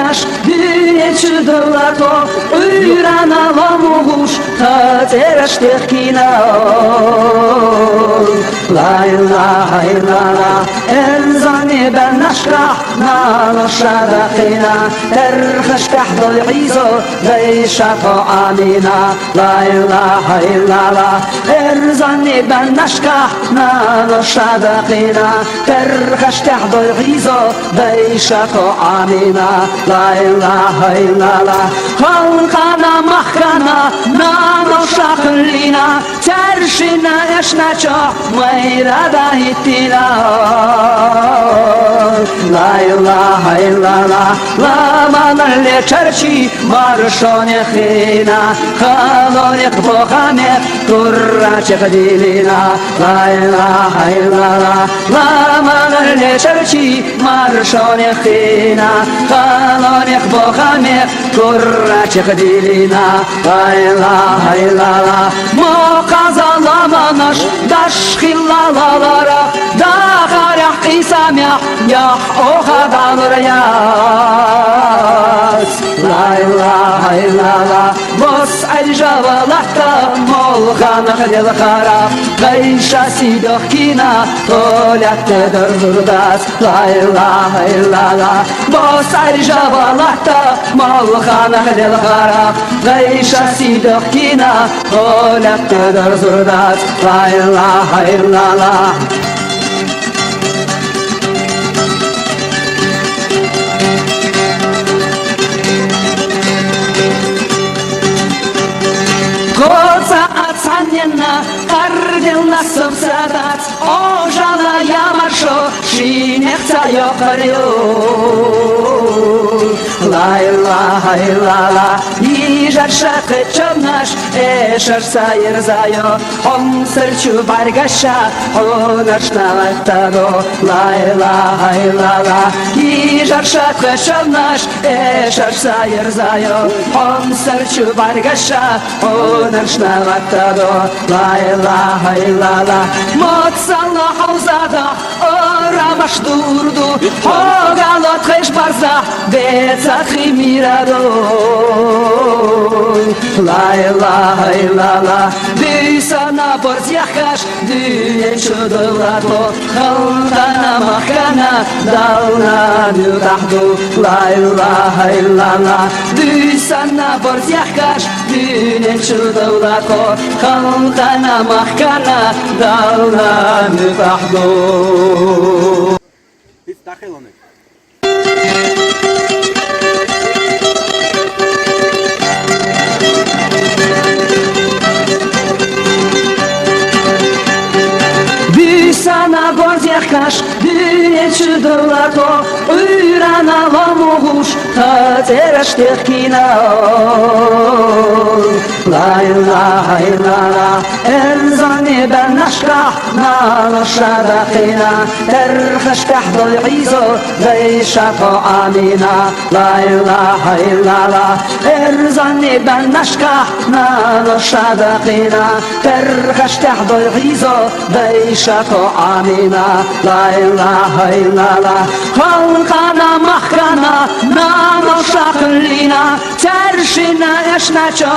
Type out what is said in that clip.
kaş Dünyeci dolato Uyrana lamuhuş Tatereş tekina La ilaha illallah Elzani ben aşkah Nano şadakina Terheş tahdol izo Deyşato amina La ilaha illallah Elzani ben aşkah Nano şadakina Terheş tahdol izo Deyşato amina La ilaha illallah Halkana mahkana Nano şaklina Terşina eşnaço Meyrada hittina La ilaha illallah La manale çarşi Marşone khina Khaloniq bohamet Turra çekdilina La ilaha illallah La manale çarşi Marşone khina Khaloniq bohamet Turra çekdilina La ilaha illallah Muqazalamamış Daş khillalalara Dağaraq isamya Yah oğadanır yaz La ilaha illallah Bos aljavalahta Molğanıq del qarab Qayşa sidohkina Tolatı dörzurdas La ilaha illallah Bos aljavalahta Molğanıq del qarab Qayşa sidohkina Tolatı dörzurdas La ilaha illallah Коца отцанена, кардилна субсадат, ожала ямаршо, шинехца йохарю. La ilaha illallah, ижар шақы чомнаш, эшар сайыр зайо, он сырчу баргаша, онашна латтадо. La ilaha illallah, ижар шақы чомнаш, эшар сайыр зайо, он сырчу баргаша, Narshna vatado, la ilaha illallah Motsalla havzada, oramash durdu Hogalot khesh barza, betzachi mirado La ilaha illallah Bysana borzyachash, dünyen çudolato Khaltana mahkana, dalna nutahdu La ilaha illallah Bysana borzyachash, dünyen çudolato Khaltana mahkana, dalna nutahdu Tachilone. Sana borzyachash, dünyeci dolato Uyrana lamuhush, tateresh tekina La ilaha illallah Elzani ben aşkah Nano şadakina Terheş tahdol izo Deyşato amina La ilaha illallah Elzani ben aşkah Nano şadakina Terheş tahdol izo Deyşato amina La ilaha illallah Halkana mahkana Nano şaklina Terşina eşnaço